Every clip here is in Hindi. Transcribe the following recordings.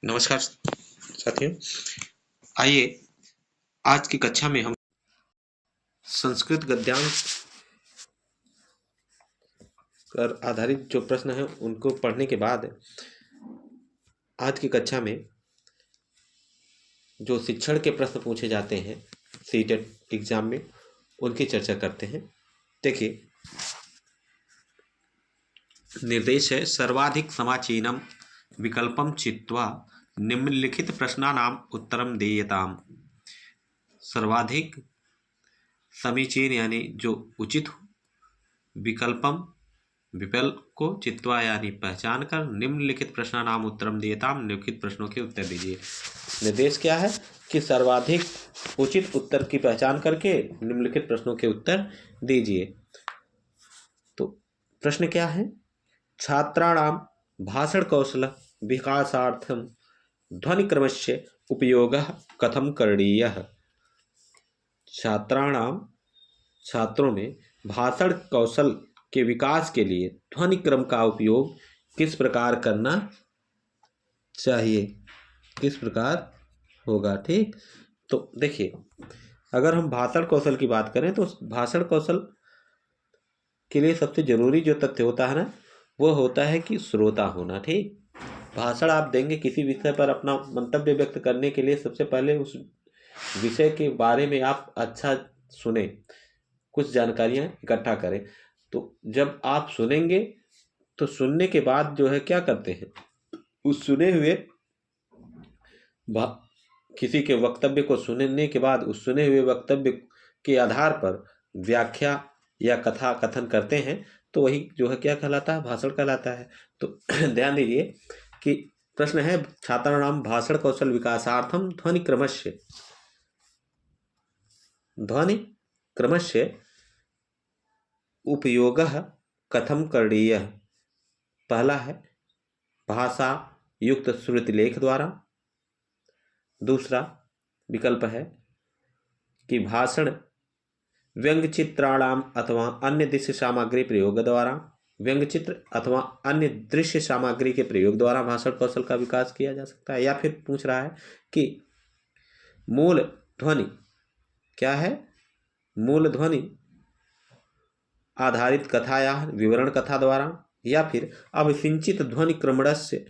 नमस्कार साथियों। आइए आज की कक्षा में हम संस्कृत गद्यांश पर आधारित जो प्रश्न हैं उनको पढ़ने के बाद आज की कक्षा में जो शिक्षण के प्रश्न पूछे जाते हैं सीटेट एग्जाम में उनकी चर्चा करते हैं। देखिए, निर्देश है सर्वाधिक समीचीनम विकल्पम चित्वा निम्नलिखित प्रश्नानाम उत्तरम देयताम। सर्वाधिक समीचीन यानी जो उचित हो, विकल्पम विकल्प को चित्वा यानी पहचान कर, निम्नलिखित प्रश्नानाम उत्तरम देयताम निम्नलिखित प्रश्नों के उत्तर दीजिए। निर्देश क्या है कि सर्वाधिक उचित उत्तर की पहचान करके निम्नलिखित प्रश्नों के उत्तर दीजिए। तो प्रश्न क्या है? छात्राणाम भाषण कौशल विकासार्थम ध्वनिक्रमस्य उपयोगः कथम करणीयः। छात्रों में भाषण कौशल के विकास के लिए ध्वनि क्रम का उपयोग किस प्रकार करना चाहिए, किस प्रकार होगा। ठीक, तो देखिए, अगर हम भाषण कौशल की बात करें तो भाषण कौशल के लिए सबसे जरूरी जो तथ्य होता है ना, वो होता है कि श्रोता होना। ठीक, भाषण आप देंगे किसी विषय पर अपना मंतव्य व्यक्त करने के लिए, सबसे पहले उस विषय के बारे में आप अच्छा सुने, कुछ जानकारियां इकट्ठा करें। तो जब आप सुनेंगे तो सुनने के बाद जो है क्या करते हैं, उस सुने हुए किसी के वक्तव्य को सुनने के बाद उस सुने हुए वक्तव्य के आधार पर व्याख्या या कथा कथन करते हैं, तो वही जो है क्या कहलाता है, भाषण कहलाता है। तो ध्यान दीजिए कि प्रश्न है छात्राणाम भाषण कौशल विकासार्थम ध्वनि क्रमस्य उपयोगः कथम करणीयः। पहला है भाषा युक्त श्रुति लेख द्वारा। दूसरा विकल्प है कि भाषण व्यंग्य चित्राणाम अथवा अन्य दृश्य सामग्री प्रयोग द्वारा, व्यंग्य चित्र अथवा अन्य दृश्य सामग्री के प्रयोग द्वारा भाषण कौशल का विकास किया जा सकता है। या फिर पूछ रहा है कि मूल ध्वनि क्या है, मूल ध्वनि आधारित कथा या विवरण कथा द्वारा, या फिर अभिसिंचित ध्वनि क्रमणस्य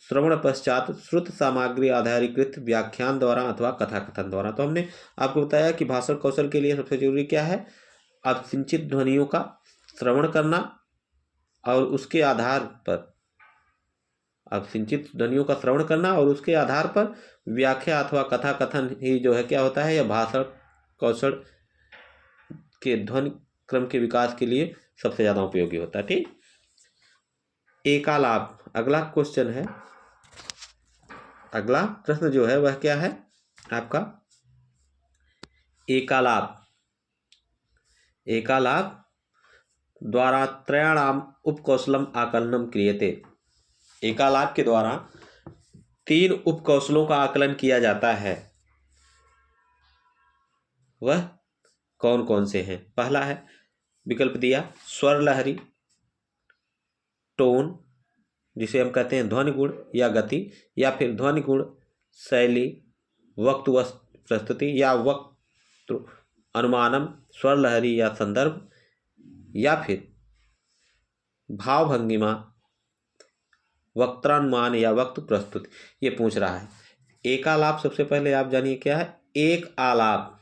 श्रवण पश्चात श्रुत सामग्री आधारीकृत व्याख्यान द्वारा अथवा कथा कथन द्वारा। तो हमने आपको बताया कि भाषण कौशल के लिए सबसे जरूरी क्या है, अभिसिंचित ध्वनियों का श्रवण करना और उसके आधार पर अभिसिंचित ध्वनियों का श्रवण करना और उसके आधार पर व्याख्या अथवा कथा कथन ही जो है क्या होता है, यह भाषण कौशल के ध्वनि क्रम के विकास के लिए सबसे ज्यादा उपयोगी होता है। ठीक, एकालाप अगला क्वेश्चन है, अगला प्रश्न जो है वह क्या है आपका, एकालाप। एकालाप द्वारा त्रयाणाम उपकौशलम आकलनम क्रियते। एकालाप के द्वारा 3 उपकौशलों का आकलन किया जाता है, वह कौन कौन से हैं। पहला है विकल्प दिया स्वर लहरी, टोन जिसे हम कहते हैं ध्वनि गुण या गति, या फिर ध्वनि गुण शैली, वक्त व प्रस्तुति या वक्त अनुमानम, स्वर लहरी या संदर्भ, या फिर भाव भंगिमा, वक्तानुमान या वक्त प्रस्तुति। ये पूछ रहा है। एकालाप सबसे पहले आप जानिए क्या है। एक आलाप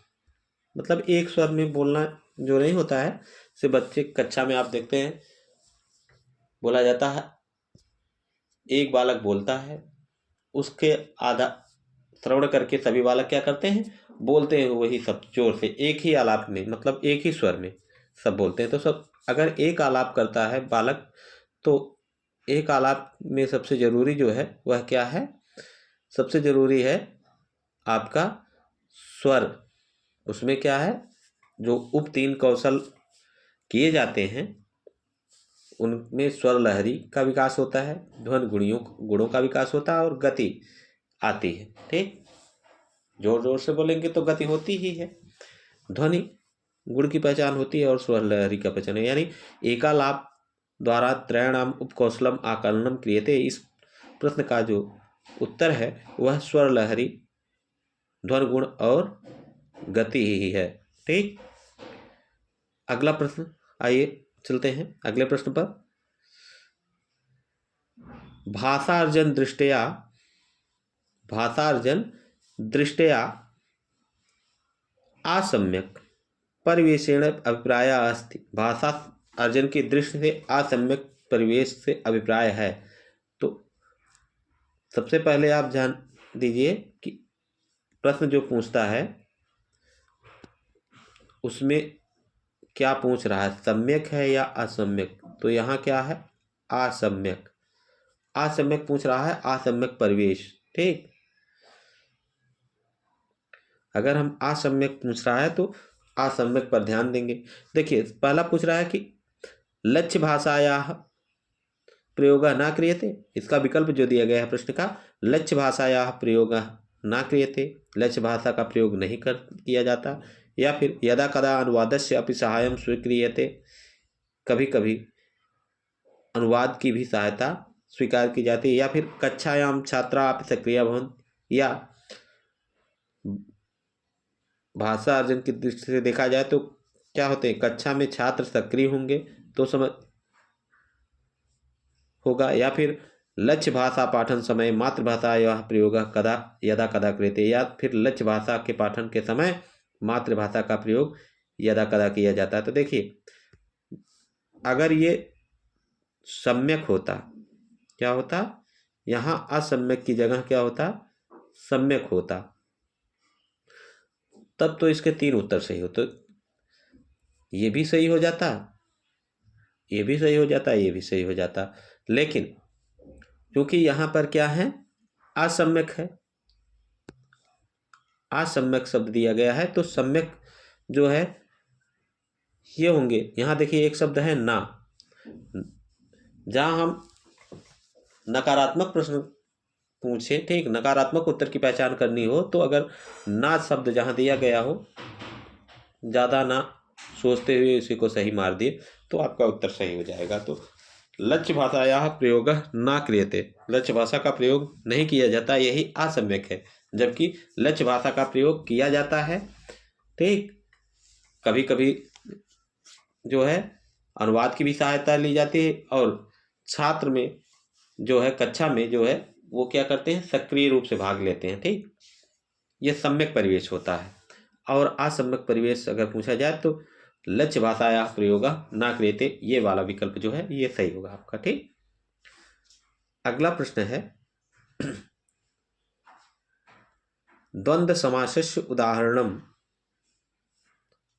मतलब एक स्वर में बोलना जो नहीं होता है, से बच्चे कक्षा में आप देखते हैं बोला जाता है, एक बालक बोलता है, उसके आधा श्रवण करके सभी बालक क्या करते हैं, बोलते हैं वही सब जोर से, एक ही आलाप में, मतलब एक ही स्वर में सब बोलते हैं। तो सब अगर एक आलाप करता है बालक, तो एक आलाप में सबसे जरूरी जो है वह क्या है, सबसे जरूरी है आपका स्वर। उसमें क्या है, जो उप 3 कौशल किए जाते हैं उनमें स्वर लहरी का विकास होता है, ध्वनि गुणों का विकास होता है और गति आती है। ठीक, जोर जोर से बोलेंगे तो गति होती ही है, ध्वनि गुण की पहचान होती है और स्वर लहरी का पहचान है। यानी एकालाप द्वारा त्रयाणाम उपकौशलम आकलनम क्रियते, इस प्रश्न का जो उत्तर है वह स्वर लहरी, ध्वन गुण और गति ही है। ठीक, अगला प्रश्न, आइए चलते हैं अगले प्रश्न पर। भाषार्जन दृष्टया, भाषार्जन दृष्टया असम्यक परिवेशेण अभिप्राय अस्ति। भाषा अर्जन की दृष्टि से असम्यक परिवेश से अभिप्राय है। तो सबसे पहले आप जान दीजिए कि प्रश्न जो पूछता है उसमें क्या पूछ रहा है, सम्यक है या असम्यक। तो यहाँ क्या है, असम्यक, असम्यक पूछ रहा है, असम्यक परिवेश। ठीक, अगर हम असम्यक पूछ रहा है तो असम्यक पर ध्यान देंगे। देखिए पहला पूछ रहा है कि लक्ष्य भाषाया प्रयोग न क्रियते, इसका विकल्प जो दिया गया है प्रश्न का, लक्ष्य भाषाया प्रयोग न क्रियते, लक्ष्य भाषा का प्रयोग नहीं किया जाता। या फिर यदा कदा अनुवादस्य अपि सहायं स्वीक्रियते, कभी कभी अनुवाद की भी सहायता स्वीकार की जाती है। या फिर कक्षायाम छात्रा अपि सक्रिय भवन्ति, या भाषा अर्जन की दृष्टि से देखा जाए तो क्या होते हैं, कक्षा में छात्र सक्रिय होंगे तो समझ होगा। या फिर लक्ष्य भाषा पाठन समय मातृभाषा यह प्रयोग कदा यदा कदा क्रियते, या फिर लक्ष्य भाषा के पाठन के समय मातृभाषा का प्रयोग यदा कदा किया जाता है। तो देखिए अगर ये सम्यक होता, क्या होता, यहाँ असम्यक की जगह क्या होता, सम्यक होता, तब तो इसके तीन उत्तर सही हो। तो ये भी सही हो जाता, ये भी सही हो जाता, ये भी सही हो जाता। लेकिन क्योंकि यहाँ पर क्या है, असम्यक है, असम्यक शब्द दिया गया है, तो सम्यक जो है ये होंगे। यहाँ देखिए एक शब्द है ना, जहाँ हम नकारात्मक प्रश्न पूछे, ठीक, नकारात्मक उत्तर की पहचान करनी हो तो अगर ना शब्द जहाँ दिया गया हो, ज़्यादा ना सोचते हुए इसी को सही मार दिए तो आपका उत्तर सही हो जाएगा। तो लक्ष्य भाषाया प्रयोग ना क्रियते, लक्ष्य भाषा का प्रयोग नहीं किया जाता, यही असम्यक है। जबकि लक्ष्य भाषा का प्रयोग किया जाता है, ठीक, कभी कभी जो है अनुवाद की भी सहायता ली जाती है, और छात्र में जो है कक्षा में जो है वो क्या करते हैं, सक्रिय रूप से भाग लेते हैं। ठीक, ये सम्यक परिवेश होता है। और असम्यक परिवेश अगर पूछा जाए तो लक्ष्य भाषाया प्रयोग ना क्रियते, ये वाला विकल्प जो है ये सही होगा आपका। ठीक, अगला प्रश्न है द्वंद्व समासस्य उदाहरणम,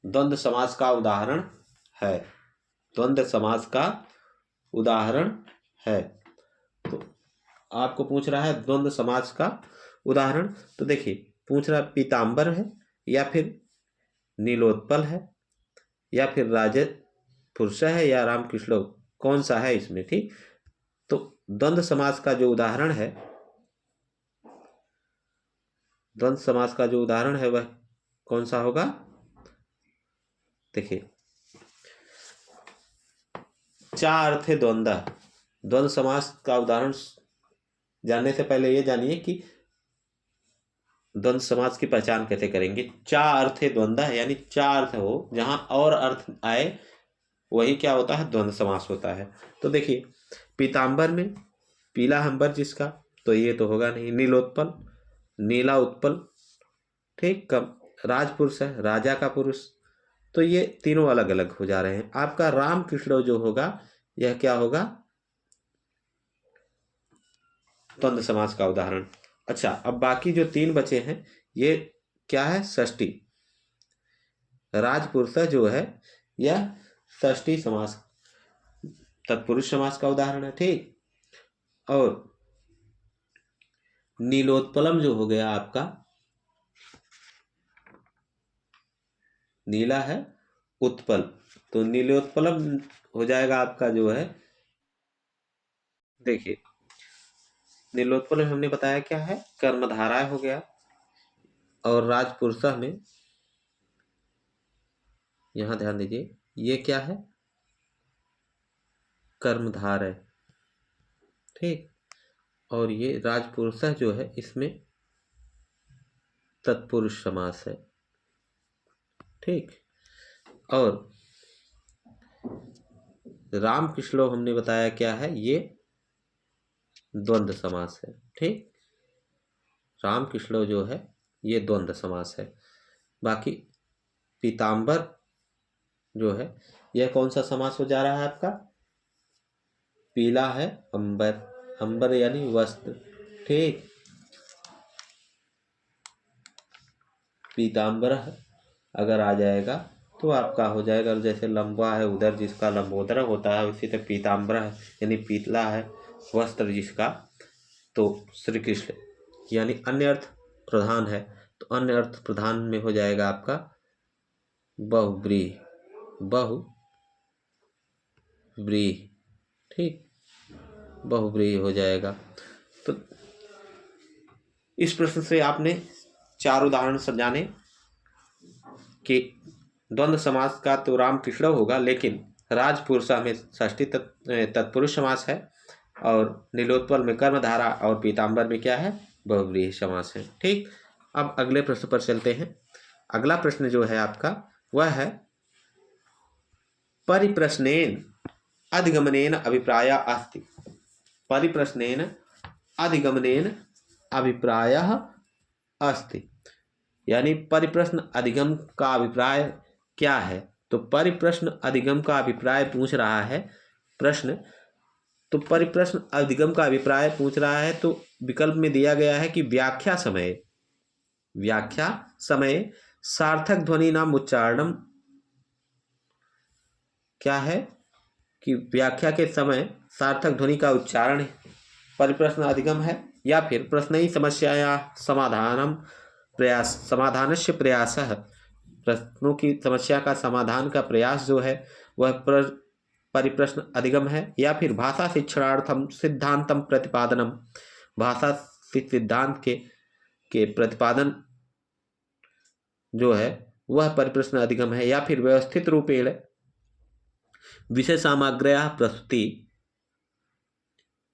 द्वंद्व समास का उदाहरण है, द्वंद्व समास का उदाहरण है। तो आपको पूछ रहा है द्वंद्व समास का उदाहरण। तो देखिए पूछ रहा पीताम्बर है, या फिर नीलोत्पल है, या फिर राजत पुरुष है, या रामकृष्ण, कौन सा है इसमें। ठीक, तो द्वंद्व समास का जो उदाहरण है, द्वंद्व समास का जो उदाहरण है वह कौन सा होगा। देखिए चार अर्थे द्वंद्व, द्वंद्व समास का उदाहरण जानने से पहले ये जानिए कि द्वंद्व समास की पहचान कैसे करेंगे। चार अर्थे द्वंद्व यानी चार अर्थ हो, जहां और अर्थ आए वही क्या होता है, द्वंद्व समास होता है। तो देखिए पीताम्बर में पीला अंबर जिसका, तो ये तो होगा नहीं। नीलोत्पल, नीला उत्पल, ठीक, कम राजपुरुष है, राजा का पुरुष, तो ये तीनों अलग अलग हो जा रहे हैं। आपका राम कृष्ण जो होगा यह क्या होगा, द्वंद्व समास का उदाहरण। अच्छा, अब बाकी जो तीन बचे हैं ये क्या है, षष्ठी, राजपुरुष जो है यह षष्ठी समास, तत्पुरुष समास का उदाहरण है। ठीक, और नीलोत्पलम जो हो गया आपका, नीला है उत्पल, तो नीलोत्पलम हो जाएगा आपका जो है। देखिए नीलोत्पलम हमने बताया क्या है, कर्मधाराय हो गया, और राजपुरुष में यहां ध्यान दीजिए ये क्या है, कर्मधारय। ठीक, और ये राजपुरुषः जो है इसमें तत्पुरुष समास है। ठीक। और राम कृष्णो हमने बताया क्या है, ये द्वंद्व समास है। ठीक। राम कृष्णो जो है ये द्वंद्व समास है। बाकी पीताम्बर जो है यह कौन सा समास हो जा रहा है आपका, पीला है अंबर, अंबर यानी वस्त्र। ठीक। पीताम्बर अगर आ जाएगा तो आपका हो जाएगा, जैसे लंबा है उधर जिसका लंबोदर होता है, उसी तरह पीताम्बर है यानी पीतला है वस्त्र जिसका, तो श्री कृष्ण यानी अन्य अर्थ प्रधान है, तो अन्य अर्थ प्रधान में हो जाएगा आपका बहुव्रीहि, बहुव्रीहि। ठीक, बहुव्रीहि हो जाएगा। तो इस प्रश्न से आपने 4 उदाहरण समझाने कि द्वंद्व समास का तो राम कृष्ण होगा, लेकिन राजपुरुषा में षष्ठी तत्पुरुष समास है, और नीलोत्पल में कर्मधारा, और पीताम्बर में क्या है, बहुव्रीहि समास है। ठीक। अब अगले प्रश्न पर चलते हैं। अगला प्रश्न जो है आपका वह है परिप्रश्नेन अधिगमनेन अभिप्राय अस्ति। परिप्रश्नेन अधिगमनेन अभिप्रायः अस्ति, यानी परिप्रश्न अधिगम का अभिप्राय क्या है। तो परिप्रश्न अधिगम का अभिप्राय पूछ रहा है प्रश्न, तो परिप्रश्न अधिगम का अभिप्राय पूछ रहा है, तो विकल्प में दिया गया है कि व्याख्या समय सार्थक ध्वनि नाम उच्चारणम, क्या है कि व्याख्या के समय सार्थक ध्वनि का उच्चारण परिप्रश्न अधिगम है, या फिर प्रश्न समस्या समाधानस्य प्रयासः, प्रश्नों की समस्या का समाधान का प्रयास जो है वह परिप्रश्न अधिगम है, या फिर भाषा शिक्षणार्थम सिद्धांतम प्रतिपादनम, भाषा सिद्धांत के प्रतिपादन जो है वह परिप्रश्न अधिगम है, या फिर व्यवस्थित रूपेण विषय सामग्र्या प्रस्तुति,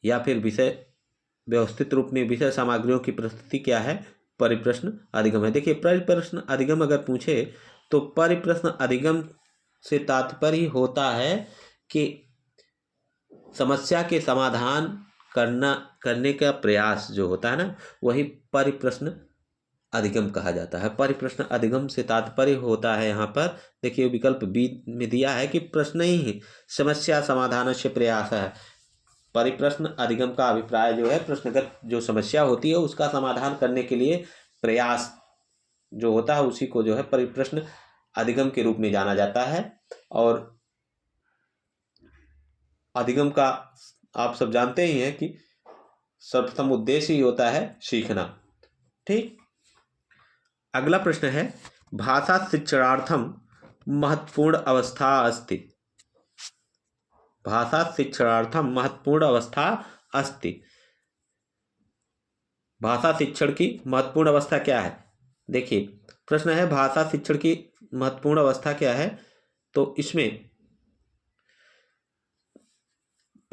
या फिर विषय व्यवस्थित रूप में विषय सामग्रियों की प्रस्तुति क्या है, परिप्रश्न अधिगम है। देखिए परिप्रश्न अधिगम अगर पूछे तो परिप्रश्न अधिगम से तात्पर्य होता है कि समस्या के समाधान करने का प्रयास जो होता है ना, वही परिप्रश्न अधिगम कहा जाता है। परिप्रश्न अधिगम से तात्पर्य होता है, यहाँ पर देखिए विकल्प बी में दिया है कि प्रश्न ही समस्या समाधान से प्रयास है। परिप्रश्न अधिगम का अभिप्राय जो है प्रश्नगत जो समस्या होती है उसका समाधान करने के लिए प्रयास जो होता है उसी को जो है परिप्रश्न अधिगम के रूप में जाना जाता है। और अधिगम का आप सब जानते ही हैं कि सर्वप्रथम उद्देश्य ही होता है सीखना। ठीक। अगला प्रश्न है भाषा शिक्षणार्थम महत्वपूर्ण अवस्था अस्ति। भाषा शिक्षणार्थम महत्वपूर्ण अवस्था अस्ति, भाषा शिक्षण की महत्वपूर्ण अवस्था क्या है। देखिए प्रश्न है भाषा शिक्षण की महत्वपूर्ण अवस्था क्या है, तो इसमें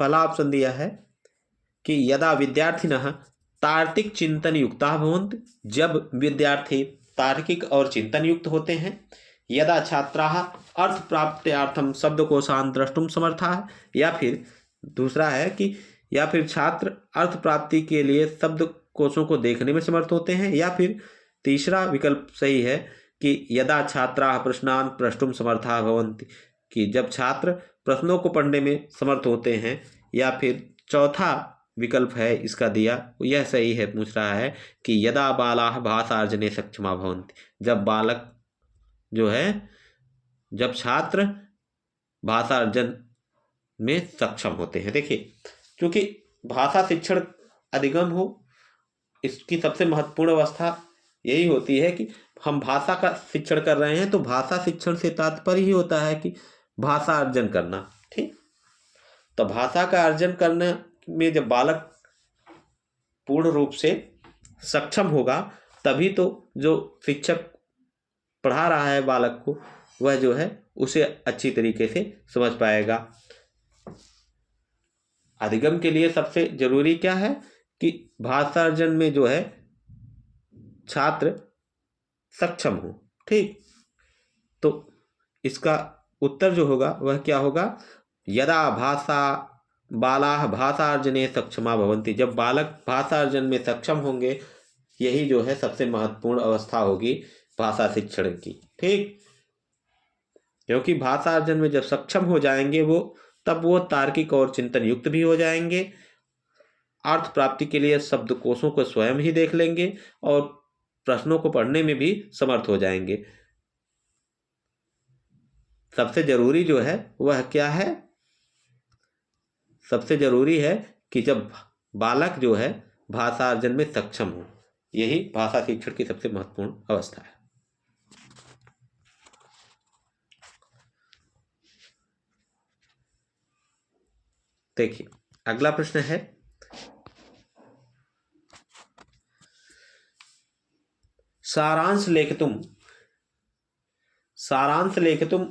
पहला ऑप्शन दिया है कि यदा विद्यार्थिनः तार्किक चिंतन युक्ता भवन्ति, जब विद्यार्थी तार्किक और चिंतन युक्त होते हैं। यदा छात्राः अर्थ प्राप्त्यार्थम शब्दकोशान् द्रष्टुम समर्थाः, या फिर दूसरा है कि या फिर छात्र अर्थ प्राप्ति के लिए शब्दकोशों को देखने में समर्थ होते हैं, या फिर तीसरा विकल्प सही है कि यदा छात्राः प्रश्नान् प्रष्टुम समर्थाः भवन्ति, कि जब छात्र प्रश्नों को पढ़ने में समर्थ होते हैं, या फिर चौथा विकल्प है इसका दिया यह सही है, पूछ रहा है कि यदा बालाः भाषार्जने सक्षमा भवन्ति, जब बालक जो है जब छात्र भाषा अर्जन में सक्षम होते हैं। देखिए क्योंकि भाषा शिक्षण अधिगम हो इसकी सबसे महत्वपूर्ण अवस्था यही होती है कि हम भाषा का शिक्षण कर रहे हैं, तो भाषा शिक्षण से तात्पर्य ही होता है कि भाषा अर्जन करना। ठीक। तो भाषा का अर्जन करने में जब बालक पूर्ण रूप से सक्षम होगा तभी तो जो शिक्षक पढ़ा रहा है बालक को वह जो है उसे अच्छी तरीके से समझ पाएगा। अधिगम के लिए सबसे जरूरी क्या है कि भाषार्जन में जो है छात्र सक्षम हो। ठीक, तो इसका उत्तर जो होगा वह क्या होगा, यदा भाषा बालाः भाषार्जने सक्षमा भवन्ति, जब बालक भाषार्जन में सक्षम होंगे, यही जो है सबसे महत्वपूर्ण अवस्था होगी भाषा शिक्षण की। ठीक, क्योंकि भाषार्जन में जब सक्षम हो जाएंगे वो, तब वो तार्किक और चिंतन युक्त भी हो जाएंगे, अर्थ प्राप्ति के लिए शब्दकोशों को स्वयं ही देख लेंगे और प्रश्नों को पढ़ने में भी समर्थ हो जाएंगे। सबसे जरूरी जो है वह क्या है, सबसे जरूरी है कि जब बालक जो है भाषार्जन में सक्षम हो, यही भाषा शिक्षण की सबसे महत्वपूर्ण अवस्था है। देखिए अगला प्रश्न है, सारांश लेखितुम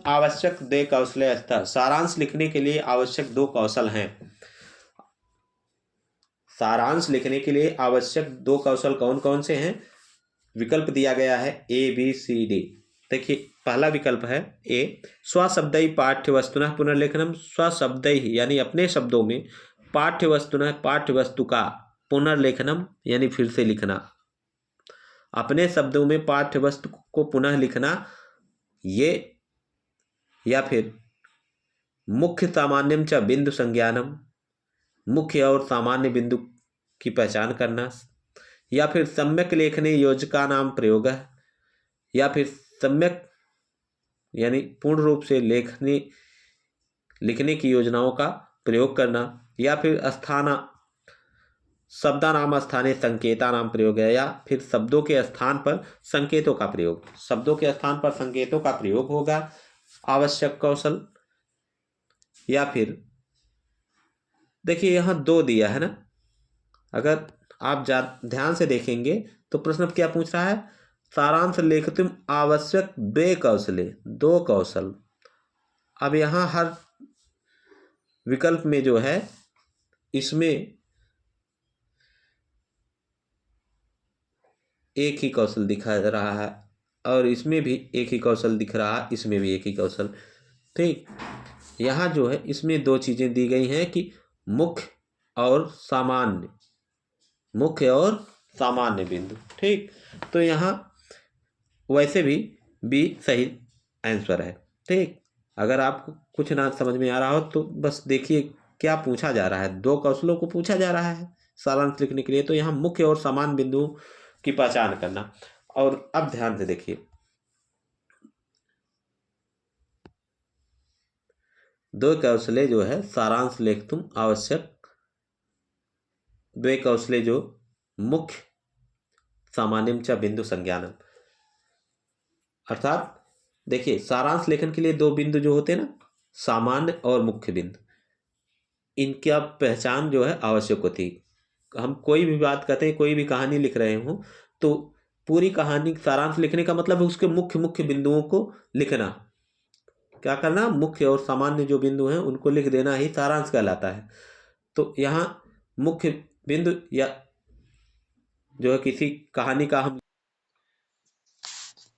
आवश्यक 2 कौशल स्तर। सारांश लिखने के लिए आवश्यक 2 कौशल हैं। सारांश लिखने के लिए आवश्यक 2 कौशल कौन कौन से हैं? विकल्प दिया गया है ABCD। देखिए पहला विकल्प है ए, स्वशब्दै पाठ्यवस्तुनः पुनर्लेखनम। स्वशब्दै यानी अपने शब्दों में, पाठ्यवस्तुनः पाठ्यवस्तु का, पुनर्लेखनम यानी फिर से लिखना, अपने शब्दों में पाठ्यवस्तु को पुनः लिखना। ये, या फिर मुख्य सामान्यम च बिंदु संज्ञानम, मुख्य और सामान्य बिंदु की पहचान करना, या फिर सम्यक लेखने योजका नाम प्रयोग, या फिर सम्यक यानी पूर्ण रूप से लिखने की योजनाओं का प्रयोग करना, या फिर शब्दानाम स्थाने संकेतानाम प्रयोग है, या फिर शब्दों के स्थान पर संकेतों का प्रयोग। शब्दों के स्थान पर संकेतों का प्रयोग होगा आवश्यक कौशल। या फिर देखिए यहाँ 2 दिया है ना, अगर आप ध्यान से देखेंगे तो प्रश्न क्या पूछ रहा है, सारांश लेखितुम आवश्यक 2 कौशले, 2 कौशल। अब यहाँ हर विकल्प में जो है, इसमें एक ही कौशल दिखा रहा है, और इसमें भी एक ही कौशल दिख रहा है, इसमें भी एक ही कौशल। ठीक, यहाँ जो है इसमें 2 चीजें दी गई हैं कि मुख्य और सामान्य बिंदु। ठीक, तो यहाँ वैसे भी बी सही आंसर है। ठीक, अगर आपको कुछ ना समझ में आ रहा हो तो बस देखिए क्या पूछा जा रहा है, 2 कौशलों को पूछा जा रहा है सारांश लिखने के लिए, तो यहाँ मुख्य और सामान्य बिंदुओं की पहचान करना। और अब ध्यान से देखिए, 2 कौशले जो है सारांश लेखितुम आवश्यक 2 कौशले, जो मुख्य सामान्यम च बिंदु संज्ञानम, अर्थात देखिए सारांश लेखन के लिए 2 बिंदु जो होते हैं ना, सामान्य और मुख्य बिंदु, इनका पहचान जो है आवश्यक होती है। हम कोई भी बात करते हैं, कोई भी कहानी लिख रहे हो, तो पूरी कहानी सारांश लिखने का मतलब है उसके मुख्य बिंदुओं को लिखना। क्या करना, मुख्य और सामान्य जो बिंदु हैं उनको लिख देना ही सारांश कहलाता है। तो यहाँ मुख्य बिंदु या जो है किसी कहानी का हम,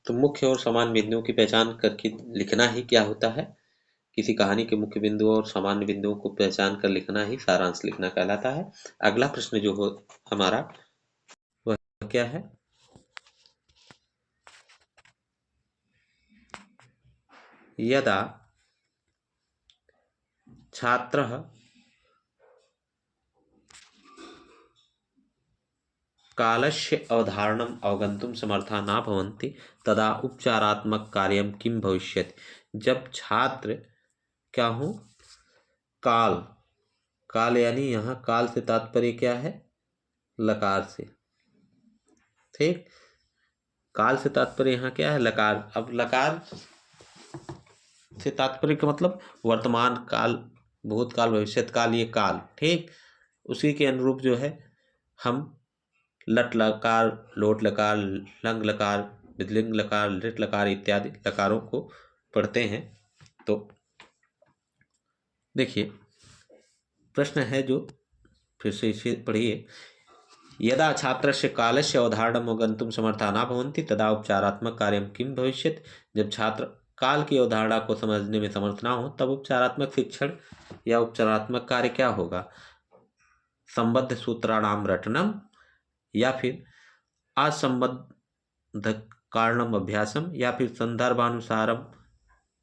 तो मुख्य और सामान्य बिंदुओं की पहचान करके लिखना ही क्या होता है, किसी कहानी के मुख्य बिंदुओं और सामान्य बिंदुओं को पहचान कर लिखना ही सारांश लिखना कहलाता है। अगला प्रश्न जो हो हमारा वह क्या है, यदा छात्रः कालस्य अवधारणम् अवगन्तुं समर्था न भवन्ति तदा उपचारात्मक कार्यं किं भविष्यति। जब छात्र क्या हो, काल यानी यहाँ काल से तात्पर्य क्या है, लकार से। ठीक, काल से तात्पर्य यहाँ क्या है, लकार। अब लकार से तात्पर्य का मतलब वर्तमान काल, भूतकाल, भविष्यत काल, ये काल। ठीक, उसी के अनुरूप जो है हम लट लकार, लोट लकार, लंग लकार, विधिलिंग लकार, लिट लकार इत्यादि लकारों को पढ़ते हैं। तो देखिए प्रश्न है जो फिर से इसे पढ़िए, यदा छात्रस्य कालस्य अवधारणम् अवगन्तुं समर्थाः न भवन्ति तदा उपचारात्मक कार्यं किं भविष्यति। जब छात्र काल की अवधारणा को समझने में समर्थ ना हो तब उपचारात्मक शिक्षण या उपचारात्मक कार्य क्या होगा। संबद्ध सूत्राणाम रटनम, या फिर असंबद्ध कारणम अभ्यासम, या फिर संदर्भानुसारम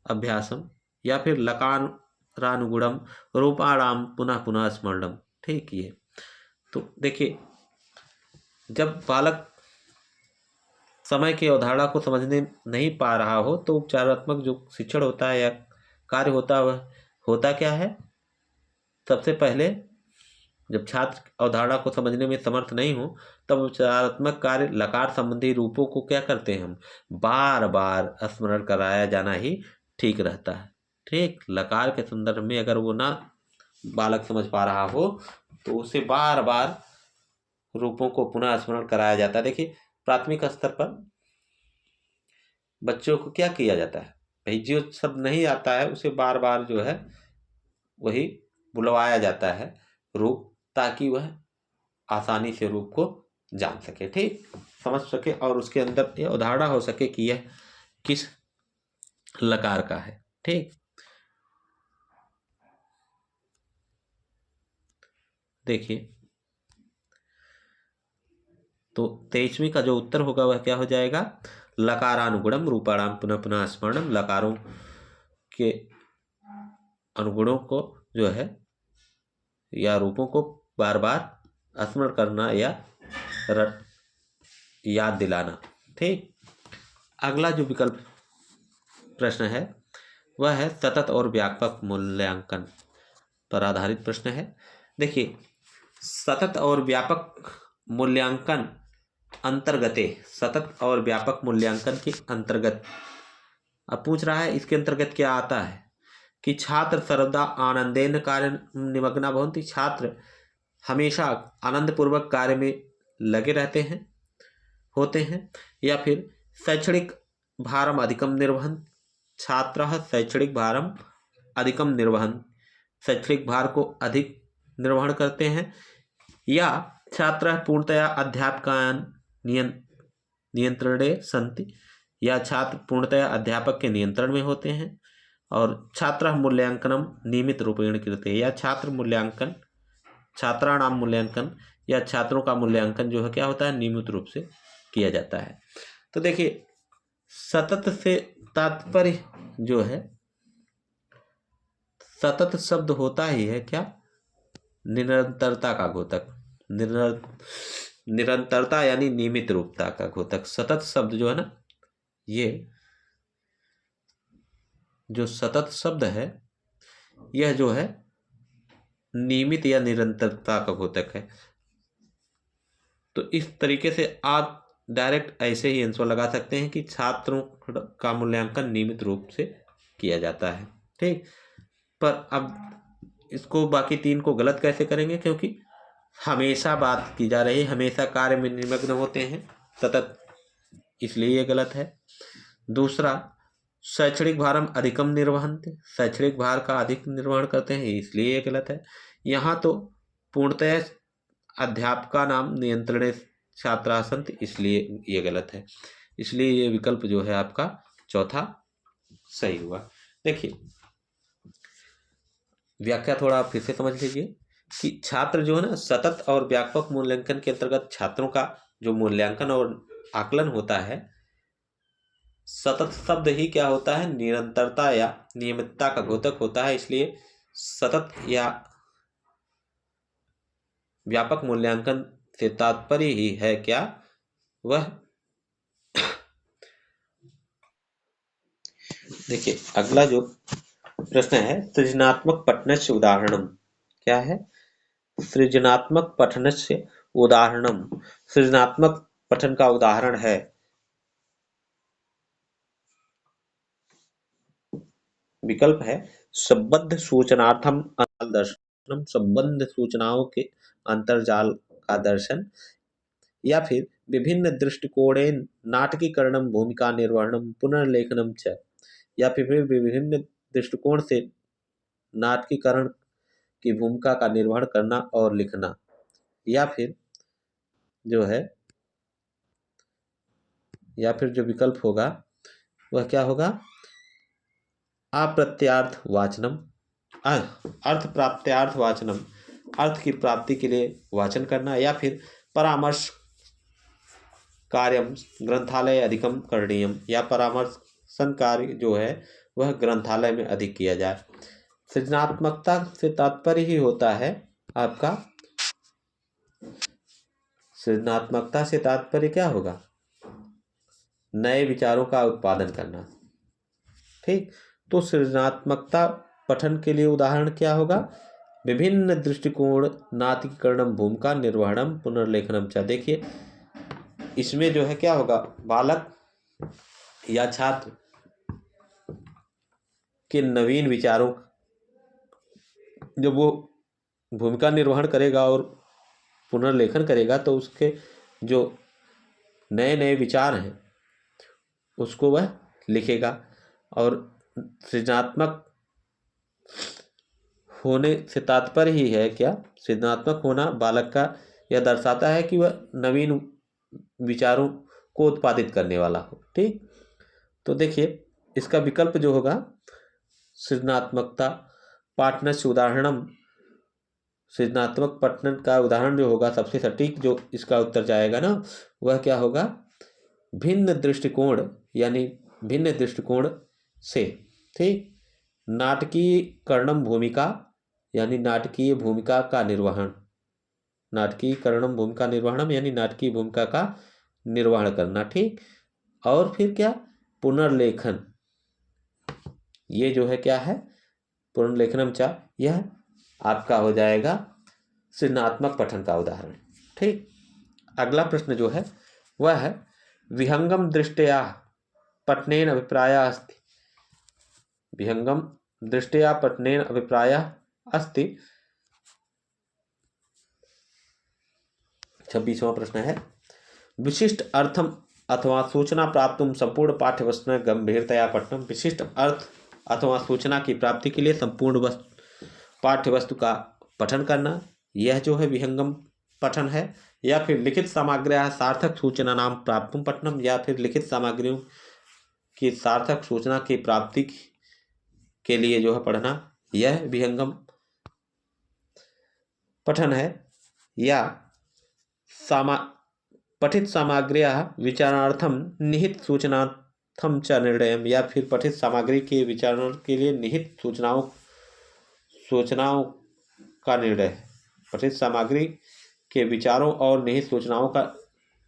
अभ्यासम, या फिर लकारानुगुणम रूपाणाम पुनः पुनः स्मरणम। ठीक है, तो देखिए जब बालक समय की अवधारणा को समझने नहीं पा रहा हो तो उपचारात्मक जो शिक्षण होता है या कार्य होता है वह होता क्या है। सबसे पहले जब छात्र अवधारणा को समझने में समर्थ नहीं हो तब उपचारात्मक कार्य लकार संबंधी रूपों को क्या करते हैं हम बार बार स्मरण कराया जाना ही ठीक रहता है। ठीक, लकार के संदर्भ में अगर वो ना बालक समझ पा रहा हो तो उसे बार बार रूपों को पुनः स्मरण कराया जाता है। देखिए प्राथमिक स्तर पर बच्चों को क्या किया जाता है भाई, जो सब नहीं आता है उसे बार बार जो है वही बुलवाया जाता है रूप, ताकि वह आसानी से रूप को जान सके, ठीक, समझ सके और उसके अंदर ये उदाहरण हो सके कि यह किस लकार का है। ठीक, देखिए तो 23वीं का जो उत्तर होगा वह क्या हो जाएगा, लकारानुगुणम रूपाणाम पुनः पुनः स्मरणम। लकारों के अनुगुणों को जो है या रूपों को बार बार स्मरण करना या याद दिलाना। ठीक, अगला जो विकल्प प्रश्न है वह है सतत और व्यापक मूल्यांकन पर आधारित प्रश्न है। देखिए सतत और व्यापक मूल्यांकन अंतर्गत, सतत और व्यापक मूल्यांकन के अंतर्गत अब पूछ रहा है इसके अंतर्गत क्या आता है कि छात्र सर्वदा आनंदेन कार्य निमग्ना भवन्ति, छात्र हमेशा आनंद पूर्वक कार्य में लगे रहते हैं होते हैं, या फिर शैक्षणिक भारम अधिकम निर्वहन, छात्र शैक्षणिक भारम अधिकम निर्वहन, शैक्षणिक भार को अधिक निर्वहन करते हैं, या छात्र पूर्णतया अध्यापकान नियंत्रणे सन्ति, या छात्र पूर्णतया अध्यापक के नियंत्रण में होते हैं, और छात्र मूल्यांकनम नियमित रूपेण करते हैं, या छात्र मूल्यांकन छात्राणाम मूल्यांकन या छात्रों का मूल्यांकन जो है क्या होता है नियमित रूप से किया जाता है। तो देखिए सतत से तात्पर्य जो है, सतत शब्द होता ही है क्या, निरंतरता का घोतक, निरंतरता यानी नियमित रूपता का घोतक। सतत शब्द जो है ना, ये जो सतत शब्द है यह जो है नियमित या निरंतरता का घोतक है। तो इस तरीके से आप डायरेक्ट ऐसे ही आंसर लगा सकते हैं कि छात्रों का मूल्यांकन नियमित रूप से किया जाता है। ठीक, पर अब इसको बाकी तीन को गलत कैसे करेंगे, क्योंकि हमेशा बात की जा रही है, हमेशा कार्य में निमग्न होते हैं सतत, इसलिए ये गलत है। दूसरा शैक्षणिक भारम अधिकम निर्वहन, शैक्षणिक भार का अधिक निर्वहन करते हैं, इसलिए ये गलत है। यहाँ तो पूर्णतः अध्यापका नाम नियंत्रण छात्रा संत, इसलिए ये गलत है। इसलिए ये विकल्प जो है आपका चौथा सही हुआ। देखिए व्याख्या थोड़ा फिर से समझ लीजिए कि छात्र जो है ना सतत और व्यापक मूल्यांकन के अंतर्गत छात्रों का जो मूल्यांकन और आकलन होता है, सतत शब्द ही क्या होता है निरंतरता या नियमितता का घोतक होता है, इसलिए सतत या व्यापक मूल्यांकन से तात्पर्य ही है क्या, वह देखिए अगला जो प्रश्न है सृजनात्मक पठनस्य उदाहरणम क्या है, सृजनात्मक पठनस्य उदाहरणम, सृजनात्मक पठन का उदाहरण है विकल्प है संबद्ध सूचनार्थम दर्शनम, संबद्ध सूचनाओं के अंतर्जाल का दर्शन, या फिर विभिन्न दृष्टिकोणेन नाटकीकरणम भूमिका निर्वहणम पुनर्लेखनम च, या फिर विभिन्न दृष्टिकोण से नाटकीकरण की भूमिका का निर्वहन करना और लिखना, या फिर जो है या फिर जो विकल्प होगा वह क्या होगा, अप्रत्यार्थ वाचनम, अर्थ प्राप्त्यार्थ वाचनम, अर्थ की प्राप्ति के लिए वाचन करना, या फिर परामर्श कार्यम ग्रंथालय अधिकम करणीयम, या परामर्शन कार्य जो है वह ग्रंथालय में अधिक किया जाए। सृजनात्मकता से तात्पर्य ही होता है आपका, सृजनात्मकता से तात्पर्य क्या होगा, नए विचारों का उत्पादन करना। ठीक, तो सृजनात्मकता पठन के लिए उदाहरण क्या होगा, विभिन्न दृष्टिकोण नातिकीकरणम भूमिका निर्वहणम पुनर्लेखनम च। देखिए इसमें जो है क्या होगा, बालक या छात्र के नवीन विचारों, जब वो भूमिका निर्वहन करेगा और पुनर्लेखन करेगा तो उसके जो नए नए विचार हैं उसको वह लिखेगा। और सृजनात्मक होने से तात्पर्य ही है क्या, सृजनात्मक होना बालक का यह दर्शाता है कि वह नवीन विचारों को उत्पादित करने वाला हो। ठीक, तो देखिए इसका विकल्प जो होगा सृजनात्मकता पाठनस्य उदाहरणम, सृजनात्मक पठन का उदाहरण जो होगा सबसे सटीक जो इसका उत्तर जाएगा ना वह क्या होगा, भिन्न दृष्टिकोण, यानी भिन्न दृष्टिकोण से। ठीक, नाटकीय कर्णम भूमिका, यानी नाटकीय भूमिका का निर्वहन, नाटकीय कर्णम भूमिका निर्वहनम यानी नाटकीय भूमिका का निर्वहन करना। ठीक, और फिर क्या, पुनर्लेखन, ये जो है क्या है, पुनर्लेखनम चा, यह आपका हो जाएगा सृजनात्मक पठन का उदाहरण। ठीक, अगला प्रश्न जो है वह है विहंगम दृष्टया पठनेन अभिप्रायः अस्ति, विहंगम दृष्टया पठनेन अभिप्रायः अस्ति। 26वां प्रश्न है विशिष्ट अर्थम अथवा सूचना प्राप्तुम संपूर्ण पाठ्यवस्तु गंभीरतया पठनम, विशिष्ट अर्थ अथवा सूचना की प्राप्ति के लिए संपूर्ण पाठ्यवस्तु का पठन करना, यह जो है विहंगम पठन है। या फिर लिखित सामग्र्याः सार्थक सूचना नाम प्राप्तुम पठनम, या फिर लिखित सामग्रियों की सार्थक सूचना की प्राप्ति के लिए जो है पढ़ना, यह विहंगम पठन है। या पठित सामग्र्याः विचारणार्थम निहित सूचनार्थम च निर्णयम, या फिर पठित सामग्री के विचारण के लिए निहित सूचनाओं का निर्णय, पठित सामग्री के विचारों और निहित सूचनाओं का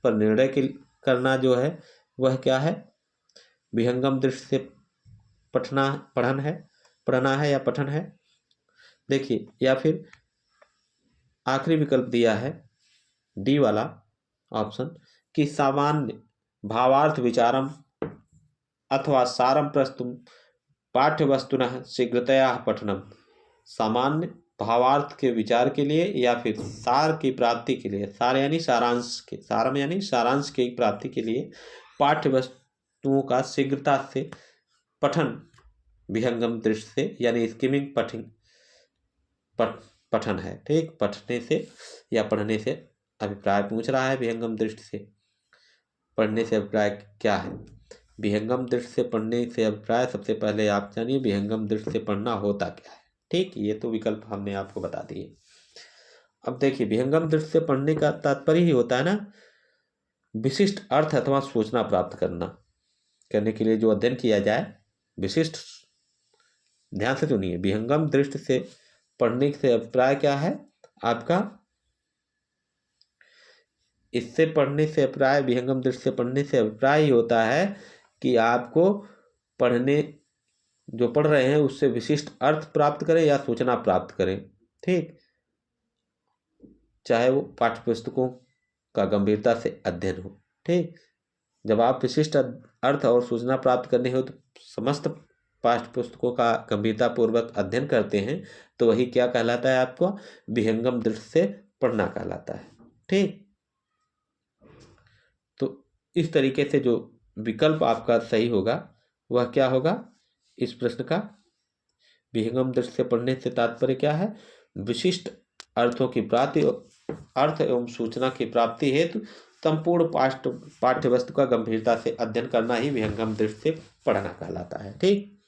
पर निर्णय करना जो है वह क्या है, विहंगम दृष्टि से पढ़ना है या पठन है। देखिए, या फिर आखिरी विकल्प दिया है डी वाला ऑप्शन कि सामान्य भावार्थ विचारम अथवा सारम प्रस्तुम पाठ्यवस्तुनः शीघ्रतया पठनम, सामान्य भावार्थ के विचार के लिए या फिर सार की प्राप्ति के लिए, सार यानी सारांश के, सारम यानी सारांश की प्राप्ति के लिए पाठ्यवस्तुओं का शीघ्रता से पठन विहंगम दृष्टि से यानी स्किमिंग पठन है। ठीक, पढ़ने से या पढ़ने से अभिप्राय पूछ रहा है विहंगम दृष्टि से, पढ़ने से अभिप्राय क्या है, विहंगम दृष्टि से पढ़ने से अभिप्राय सबसे पहले आप जानिए विहंगम दृष्टि से पढ़ना होता क्या है। ठीक, ये तो विकल्प हमने आपको बता दिए। अब देखिए विहंगम दृष्टि से पढ़ने का तात्पर्य ही होता है ना विशिष्ट अर्थ अथवा सूचना प्राप्त करने के लिए जो अध्ययन किया जाए, विशिष्ट, ध्यान से सुनिए, विहंगम दृष्टि से पढ़ने से अभिप्राय क्या है आपका, इससे पढ़ने से अभिप्राय, विहंगम दृष्टि से पढ़ने से अभिप्राय ही होता है कि आपको पढ़ने जो पढ़ रहे हैं उससे विशिष्ट अर्थ प्राप्त करें या सूचना प्राप्त करें। ठीक, चाहे वो पाठ्य पुस्तकों का गंभीरता से अध्ययन हो। ठीक, जब आप विशिष्ट अर्थ और सूचना प्राप्त करने हो तो समस्त पाठ्य पुस्तकों का गंभीरतापूर्वक अध्ययन करते हैं तो वही क्या कहलाता है, आपको विहंगम दृष्टि से पढ़ना कहलाता है। ठीक, तो इस तरीके से जो विकल्प आपका सही होगा वह क्या होगा इस प्रश्न का, विहंगम दृष्टि से पढ़ने से तात्पर्य क्या है, विशिष्ट अर्थों की अर्थ एवं सूचना की प्राप्ति हेतु संपूर्ण पाठ्य वस्तु का गंभीरता से अध्ययन करना ही विहंगम दृष्टि से पढ़ना कहलाता है। ठीक,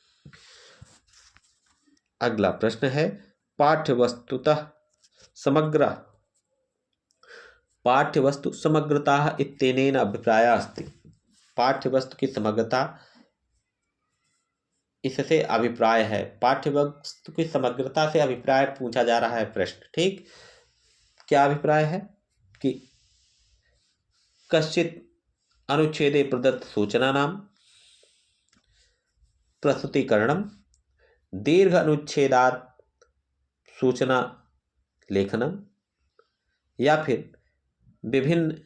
अगला प्रश्न है पाठ्यवस्तुतः समग्र पाठ्यवस्तु समग्रता इत्यनेन अभिप्रायः अस्ति। पाठ्यवस्तु की समग्रता, इससे अभिप्राय है। पाठ्यवस्तु की समग्रता से अभिप्राय पूछा जा रहा है प्रश्न। ठीक, क्या अभिप्राय है कि कश्चित अनुच्छेदे प्रदत्त सूचनानां प्रस्तुतीकरणं दीर्घ अनुच्छेदात् सूचना लेखनम, या फिर विभिन्न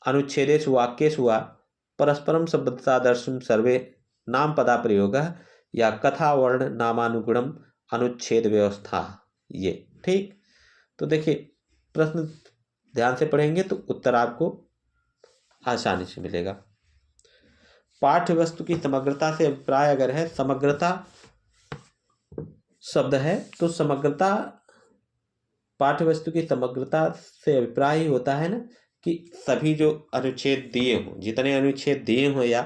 अनुच्छेदेषु वाक्येषु वा परस्परं संबद्धतादर्शं सर्वे नामपदा प्रयोगः या कथा वर्ण नामानुगुणम अनुच्छेद व्यवस्था। ये ठीक, तो देखिए प्रश्न ध्यान से पढ़ेंगे तो उत्तर आपको आसानी से मिलेगा। पाठ्य वस्तु की समग्रता से अभिप्राय अगर है, समग्रता शब्द है तो समग्रता, पाठ्य वस्तु की समग्रता से अभिप्राय ही होता है ना कि सभी जो अनुच्छेद दिए हों, जितने अनुच्छेद दिए हों या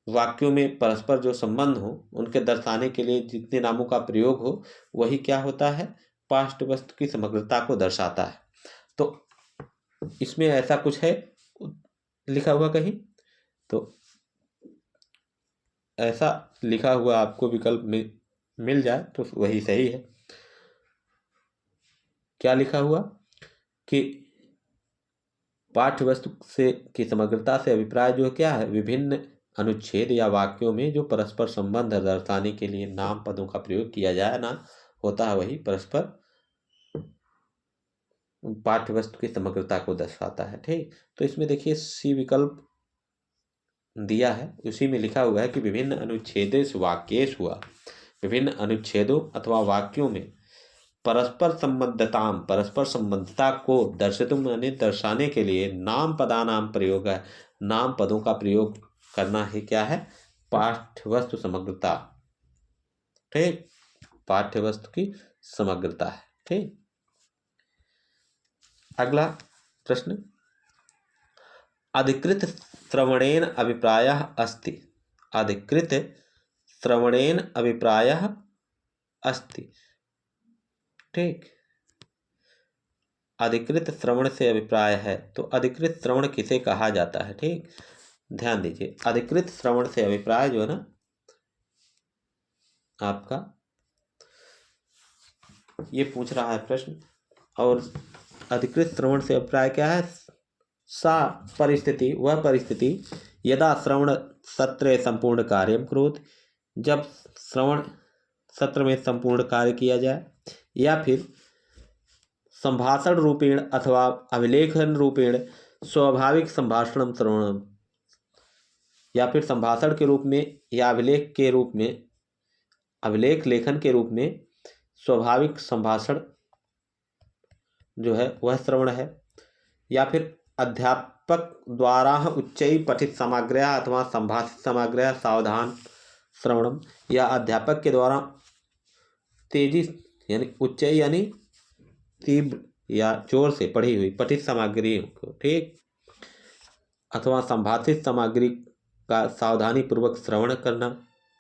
वाक्यों में परस्पर जो संबंध हो उनके दर्शाने के लिए जितने नामों का प्रयोग हो, वही क्या होता है, पाठ्य वस्तु की समग्रता को दर्शाता है। तो इसमें ऐसा कुछ है लिखा हुआ कहीं, तो ऐसा लिखा हुआ आपको विकल्प में मिल जाए तो वही सही है। क्या लिखा हुआ कि पाठ्य वस्तु से की समग्रता से अभिप्राय जो क्या है, विभिन्न अनुच्छेद या वाक्यों में जो परस्पर संबंध दर्शाने के लिए नाम पदों का प्रयोग किया जाए ना, होता है वही परस्पर पाठ्य वस्तु की समग्रता को दर्शाता है। ठीक, तो इसमें देखिए सी विकल्प दिया है, उसी में लिखा हुआ है कि विभिन्न अनुच्छेदेषु वाक्येषु हुआ, विभिन्न अनुच्छेदों अथवा वाक्यों में परस्पर संबद्धता को दर्शितुम यानी दर्शाने के लिए नाम पदानाम प्रयोग है, नाम पदों का प्रयोग करना ही क्या है, पाठ्यवस्तु समग्रता। ठीक, पाठ्यवस्तु की समग्रता है। ठीक, अगला प्रश्न, अधिकृत श्रवणेन अभिप्रायः अस्ति। अधिकृत श्रवणेन अभिप्रायः अस्ति। ठीक, अधिकृत श्रवण से अभिप्राय है, तो अधिकृत श्रवण किसे कहा जाता है। ठीक, ध्यान दीजिए, अधिकृत श्रवण से अभिप्राय जो है ना आपका, ये पूछ रहा है प्रश्न, और अधिकृत श्रवण से अभिप्राय क्या है, सा परिस्थिति, वह परिस्थिति यदा श्रवण सत्र संपूर्ण कार्य करोति, जब श्रवण सत्र में संपूर्ण कार्य किया जाए, या फिर संभाषण रूपेण अथवा अभिलेखन रूपेण स्वाभाविक संभाषण श्रवणम, या फिर संभाषण के रूप में या अभिलेख के रूप में, अभिलेख लेखन के रूप में स्वाभाविक संभाषण जो है वह श्रवण है, या फिर अध्यापक द्वारा उच्चैः पठित सामग्र्या अथवा संभाषित सामग्र्या सावधान श्रवणम, या अध्यापक के द्वारा तेजी यानी उच्चैः यानी तीव्र या जोर से पढ़ी हुई पठित सामग्री को, ठीक, अथवा संभाषित सामग्री का सावधानी पूर्वक श्रवण करना।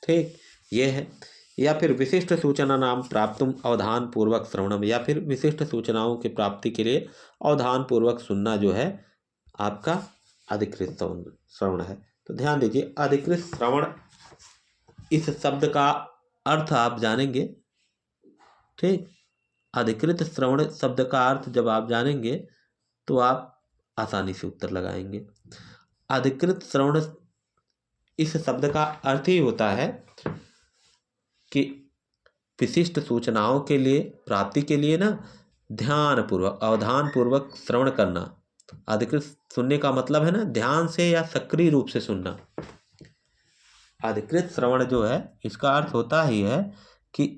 ठीक, ये है, या फिर विशिष्ट सूचना नाम प्राप्तुम अवधान पूर्वक श्रवणम, या फिर विशिष्ट सूचनाओं की प्राप्ति के लिए अवधान पूर्वक सुनना जो है आपका अधिकृत श्रवण है। तो ध्यान दीजिए, अधिकृत श्रवण इस शब्द का अर्थ आप जानेंगे। ठीक, अधिकृत श्रवण शब्द का अर्थ जब आप जानेंगे तो आप आसानी से उत्तर लगाएंगे। अधिकृत श्रवण इस शब्द का अर्थ ही होता है कि विशिष्ट सूचनाओं के लिए प्राप्ति के लिए ना ध्यान पूर्वक अवधान पूर्वक श्रवण करना। अधिकृत सुनने का मतलब है ना ध्यान से या सक्रिय रूप से सुनना। अधिकृत श्रवण जो है इसका अर्थ होता ही है कि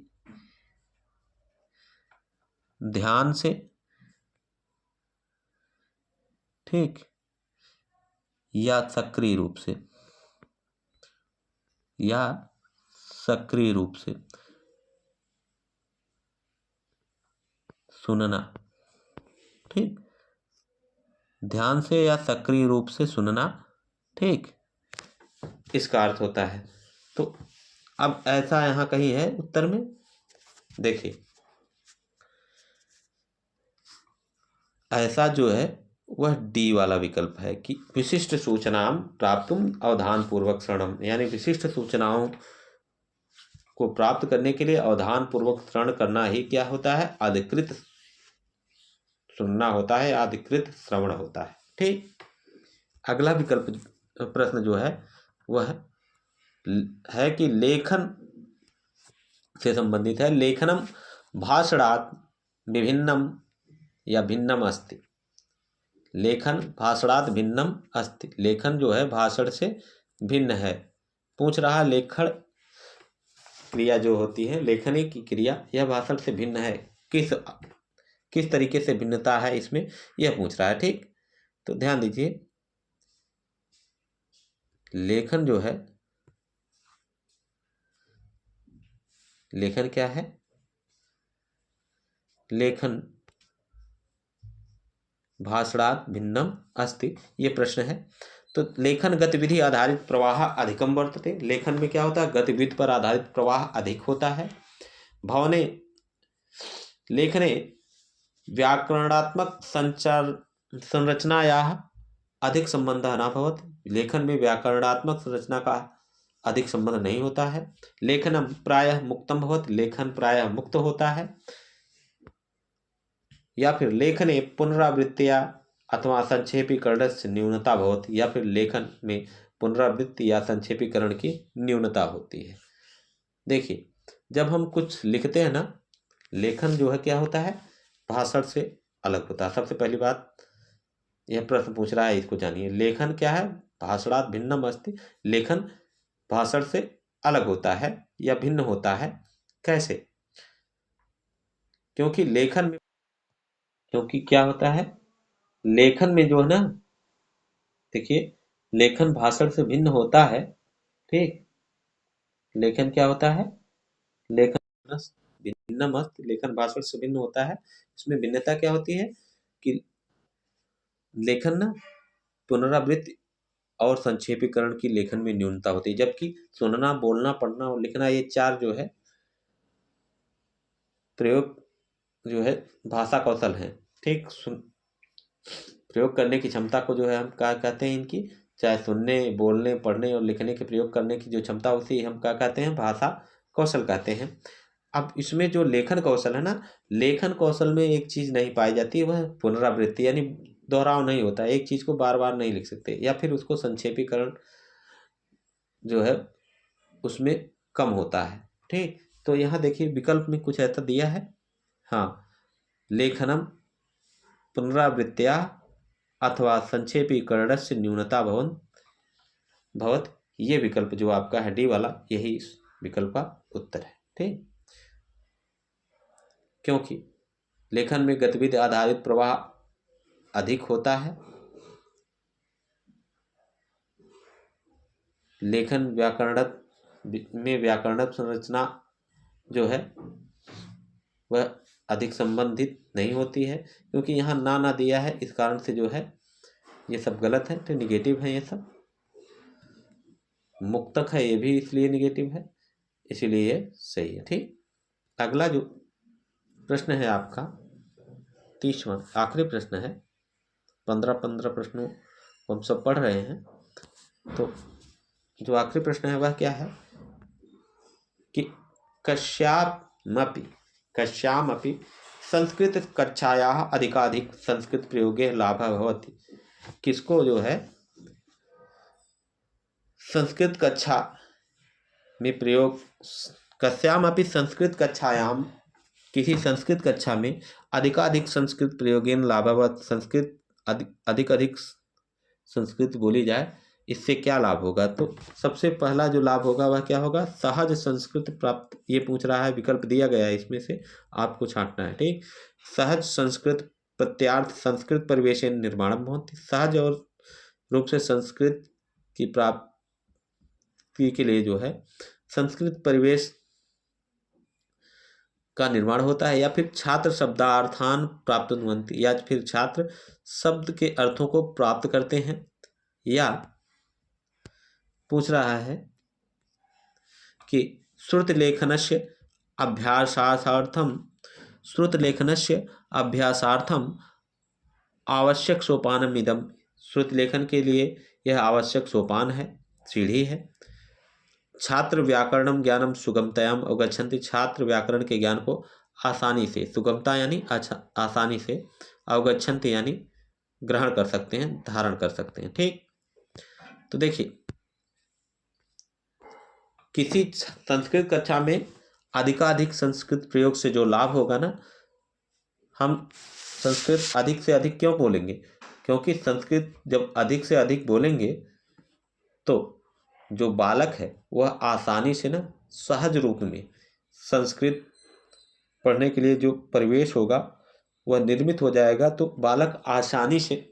ध्यान से, ठीक, या सक्रिय रूप से, या सक्रिय रूप से सुनना। ठीक, ध्यान से या सक्रिय रूप से सुनना, ठीक, इसका अर्थ होता है। तो अब ऐसा यहाँ कहीं है उत्तर में, देखिए ऐसा जो है वह डी वाला विकल्प है कि विशिष्ट सूचनाम प्राप्तुम अवधान पूर्वक श्रवणम, यानी विशिष्ट सूचनाओं को प्राप्त करने के लिए अवधान पूर्वक श्रवण करना ही क्या होता है, अधिकृत सुनना होता है, अधिकृत श्रवण होता है। ठीक, अगला विकल्प प्रश्न जो है वह है कि लेखन से संबंधित है। लेखनम भाषणात् विभिन्नम या भिन्नम अस्ति। लेखन भाषणात् भिन्नम अस्ति, लेखन जो है भाषण से भिन्न है। पूछ रहा लेखन क्रिया जो होती है, लेखनी की क्रिया, यह भाषण से भिन्न है, किस तरीके से भिन्नता है इसमें, यह पूछ रहा है। ठीक, तो ध्यान दीजिए, लेखन जो है, लेखन क्या है, लेखन भाषणात् भिन्नम अस्ति, ये प्रश्न है। तो लेखन गतिविधि आधारित प्रवाह अधिकम वर्तते, लेखन में क्या होता है, गतिविधि पर आधारित प्रवाह अधिक होता है। भवने लेखने व्याकरणात्मक संचार संरचनायाः अधिक संबंध न भवति, लेखन में व्याकरणात्मक संरचना का अधिक संबंध नहीं होता है। लेखनम प्रायः मुक्तम भवति, लेखन प्रायः मुक्त होता है। या फिर लेखने पुनरावृत्तिया अथवा संक्षेपीकरण से न्यूनता भवति, या फिर लेखन में पुनरावृत्ति या संक्षेपीकरण की न्यूनता होती है। देखिए, जब हम कुछ लिखते हैं ना, लेखन जो है क्या होता है, भाषण से अलग होता है। सबसे पहली बात, यह प्रश्न पूछ रहा है, इसको जानिए। लेखन क्या है, भाषणात् भिन्नम अस्ति, लेखन भाषण से अलग होता है या भिन्न होता है। कैसे? क्योंकि लेखन में, क्योंकि क्या होता है, लेखन में जो है ना, देखिए लेखन भाषण से भिन्न होता है। ठीक, लेखन क्या होता है, लेखन भिन्नम अस्ति, लेखन भाषण से भिन्न होता है। इसमें भिन्नता क्या होती है कि लेखन ना पुनरावृत्ति और संक्षेपीकरण की लेखन में न्यूनता होती है, जबकि सुनना, बोलना, पढ़ना और लिखना, ये चार जो है प्रयोग जो है भाषा कौशल है। ठीक, प्रयोग करने की क्षमता को जो है हम क्या कहते हैं, इनकी, चाहे सुनने, बोलने, पढ़ने और लिखने के प्रयोग करने की जो क्षमता होती है, हम क्या कहते हैं, भाषा कौशल कहते हैं। अब इसमें जो लेखन कौशल है ना, लेखन कौशल में एक चीज नहीं पाई जाती है, वह पुनरावृत्ति, यानी दोहराव नहीं होता, एक चीज को बार बार नहीं लिख सकते, या फिर उसको संक्षेपीकरण जो है उसमें कम होता है। ठीक, तो यहाँ देखिए विकल्प में कुछ ऐसा दिया है, हाँ, लेखनम पुनरावृत्त्या अथवा संक्षेपीकरण से न्यूनता भवत, ये विकल्प जो आपका है डी वाला, यही इस विकल्प का उत्तर है। ठीक, क्योंकि लेखन में गतिविधि आधारित प्रवाह अधिक होता है, लेखन में व्याकरणक संरचना जो है वह अधिक संबंधित नहीं होती है। क्योंकि यहाँ ना दिया है, इस कारण से जो है ये सब गलत है, तो निगेटिव है ये सब। मुक्तक है, ये भी इसलिए निगेटिव है, इसीलिए ये सही है। ठीक, अगला जो प्रश्न है आपका 30वां आखिरी प्रश्न है, 15 प्रश्नों को हम सब पढ़ रहे हैं। तो जो आखिरी प्रश्न है वह क्या है कि कस्यामपि संस्कृत कक्षायाः अधिकाधिक संस्कृत प्रयोगे लाभः भवति। किसको जो है संस्कृत कक्षा में प्रयोग, कस्यामपि संस्कृत कक्षायाम, किसी संस्कृत कक्षा में अधिकाधिक संस्कृत प्रयोगेन लाभवत, संस्कृत अधिक संस्कृत बोली जाए, इससे क्या लाभ होगा। तो सबसे पहला जो लाभ होगा वह क्या होगा, सहज संस्कृत प्राप्त, ये पूछ रहा है, विकल्प दिया गया है, इसमें से आपको छांटना है। ठीक, सहज संस्कृत प्रत्यार्थ संस्कृत परिवेशन निर्माण भवति, सहज और रूप से संस्कृत की प्राप्ति के लिए जो है संस्कृत परिवेश का निर्माण होता है, या फिर छात्र शब्दार्थान प्राप्नुवन्ति, या फिर छात्र शब्द के अर्थों को प्राप्त करते हैं, या पूछ रहा है कि श्रुतलेखनस्य अभ्यासार्थम श्रुतलेखनस्य अभ्यासार्थम आवश्यक सोपानम इदम। श्रुतलेखन के लिए यह आवश्यक सोपान है, सीढ़ी है। छात्र व्याकरणम ज्ञानम सुगमतयाम अवगच्छन्ति, छात्र व्याकरण के ज्ञान को आसानी से, सुगमता यानी आसानी से, अवगच्छन्ति यानी ग्रहण कर सकते हैं, धारण कर सकते हैं। ठीक, तो देखिए, किसी संस्कृत कक्षा में अधिकाधिक संस्कृत प्रयोग से जो लाभ होगा ना, हम संस्कृत अधिक से अधिक क्यों बोलेंगे? क्योंकि संस्कृत जब अधिक से अधिक बोलेंगे तो जो बालक है वह आसानी से ना, सहज रूप में संस्कृत पढ़ने के लिए जो परिवेश होगा वह निर्मित हो जाएगा, तो बालक आसानी से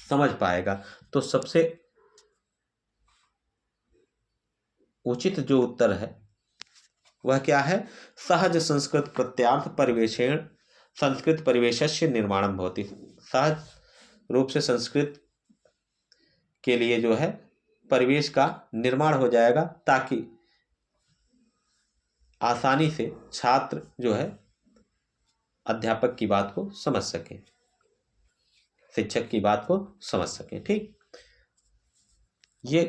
समझ पाएगा। तो सबसे उचित जो उत्तर है वह क्या है? सहज संस्कृत प्रत्यार्थ परिवेशेण संस्कृत परिवेशस्य निर्माणम भवति। सहज रूप से संस्कृत के लिए जो है परिवेश का निर्माण हो जाएगा, ताकि आसानी से छात्र जो है अध्यापक की बात को समझ सके, शिक्षक की बात को समझ सके। ठीक, ये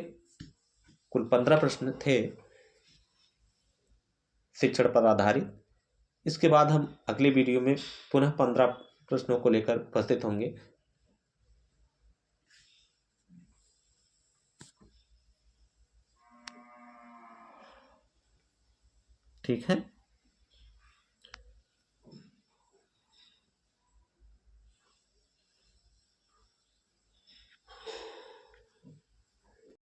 कुल 15 प्रश्न थे शिक्षण पर आधारित। इसके बाद हम अगले वीडियो में पुनः 15 प्रश्नों को लेकर उपस्थित होंगे। ठीक है।